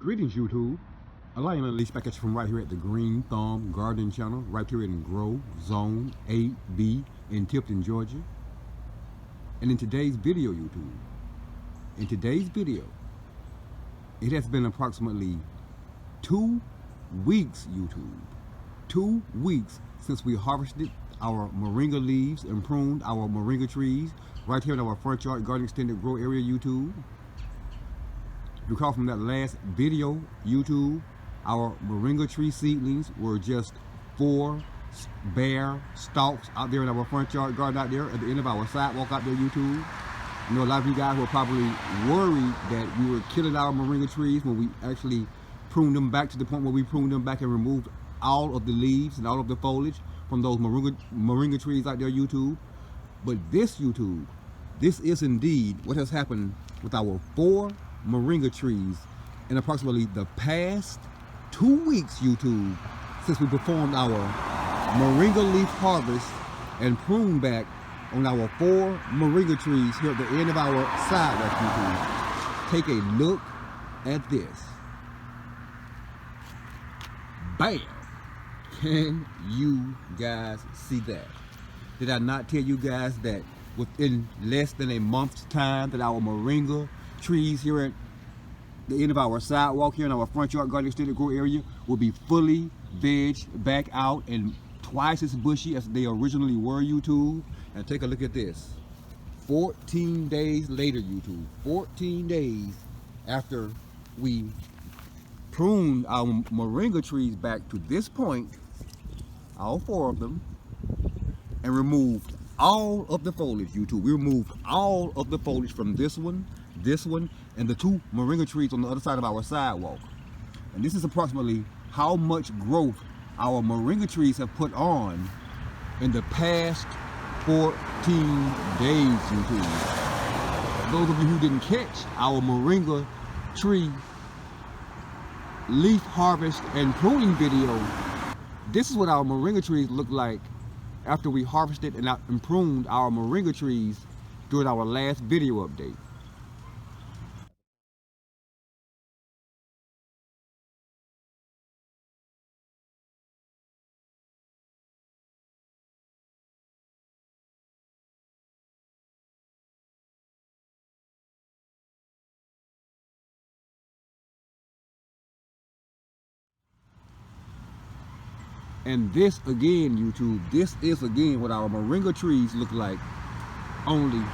Greetings, YouTube. Allow me to release package from right here at the Green Thumb Gardening Channel, right here in Grow Zone 8B in Tifton, Georgia. And in today's video, YouTube, it has been approximately 2 weeks, YouTube. 2 weeks since we harvested our moringa leaves and pruned our moringa trees right here in our front yard garden extended grow area, YouTube. Recall from that last video, YouTube, our moringa tree seedlings were just 4 bare stalks out there in our front yard garden out there at the end of our sidewalk out there, YouTube. You know, a lot of you guys were probably worried that we were killing our moringa trees when we actually pruned them back to the point where we pruned them back and removed all of the leaves and all of the foliage from those moringa trees out there, YouTube. But this, YouTube, this is indeed what has happened with our 4 moringa trees in approximately the past 2 weeks, YouTube, since we performed our moringa leaf harvest and prune back on our 4 moringa trees here at the end of our sidewalk, YouTube. Take a look at this. Bam! Can you guys see that? Did I not tell you guys that within less than a month's time that our moringa trees here at the end of our sidewalk here in our front yard garden extended grow area will be fully vegged back out and twice as bushy as they originally were, YouTube? And take a look at this. 14 days later, YouTube, 14 days after we pruned our moringa trees back to this point, all 4 of them, and removed all of the foliage, YouTube. We removed all of the foliage from this one, and the 2 moringa trees on the other side of our sidewalk. And this is approximately how much growth our moringa trees have put on in the past 14 days, YouTube. Those of you who didn't catch our moringa tree leaf harvest and pruning video, this is what our moringa trees look like after we harvested and pruned our moringa trees during our last video update. And this again, YouTube, this is again what our moringa trees look like only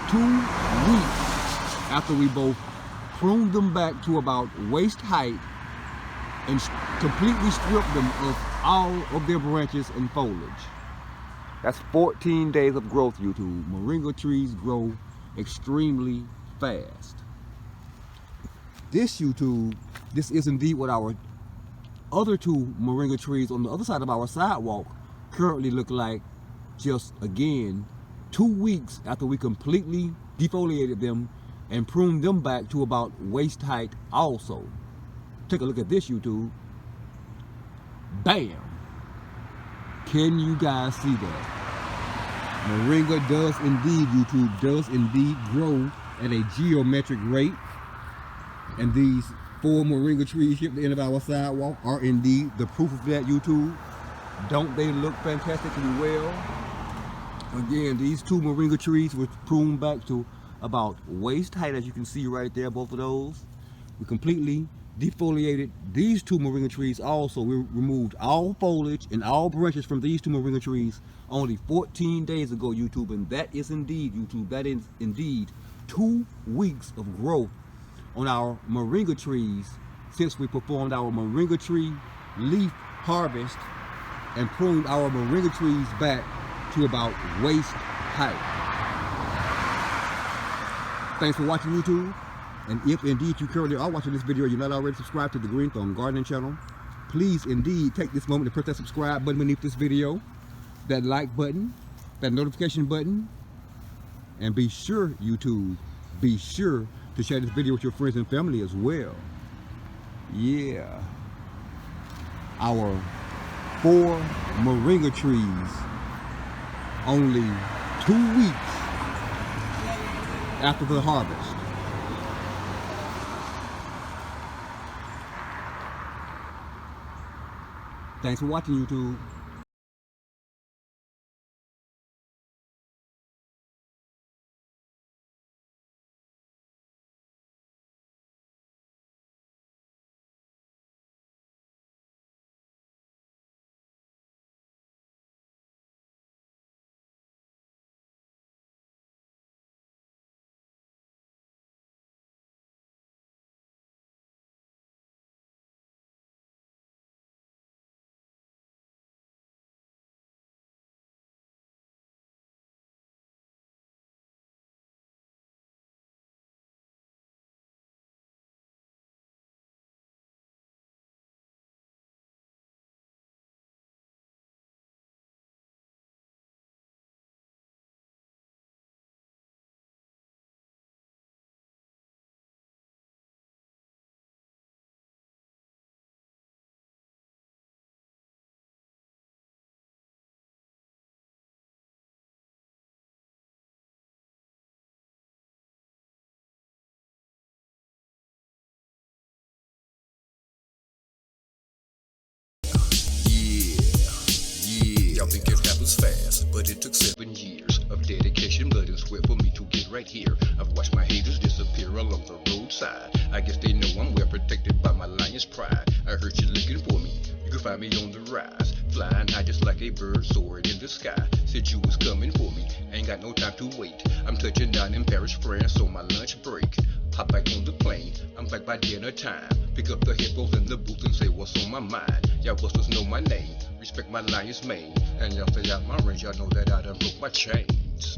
2 weeks after we both pruned them back to about waist height and completely stripped them of all of their branches and foliage. That's 14 days of growth, YouTube. Moringa trees grow extremely fast. This, YouTube, this is indeed what our other 2 moringa trees on the other side of our sidewalk currently look like, just again 2 weeks after we completely defoliated them and pruned them back to about waist height also. Take a look at this, YouTube. Bam! Can you guys see that? Moringa does indeed, YouTube, does indeed grow at a geometric rate, and these 4 moringa trees here at the end of our sidewalk are indeed the proof of that, YouTube. Don't they look fantastically well? Again, these 2 moringa trees were pruned back to about waist height, as you can see right there, both of those. We completely defoliated these 2 moringa trees also. We removed all foliage and all branches from these 2 moringa trees only 14 days ago, YouTube. And that is indeed, YouTube, that is indeed 2 weeks of growth on our moringa trees since we performed our moringa tree leaf harvest and pruned our moringa trees back to about waist height. Thanks for watching, YouTube. And if indeed you currently are watching this video, you're not already subscribed to the Green Thumb Gardening Channel, please indeed take this moment to press that subscribe button beneath this video, that like button, that notification button, and be sure, YouTube, be sure to share this video with your friends and family as well. Yeah. Our 4 moringa trees only 2 weeks after the harvest. Thanks for watching, YouTube. Y'all think it happens fast, but it took 7 years of dedication, blood and sweat for me to get right here. I've watched my haters disappear along the roadside. I guess they know I'm well protected by my lion's pride. I heard you looking for me, you can find me on the rise, flying high just like a bird soaring in the sky. Said you was coming for me, ain't got no time to wait. I'm touching down in Paris, France on my lunch break. Hop back on the plane, I'm back by dinner time. Pick up the headphones in the booth and say what's on my mind. Y'all busters know my name, respect my lion's mane. And y'all stay out my range, y'all know that I done broke my chains.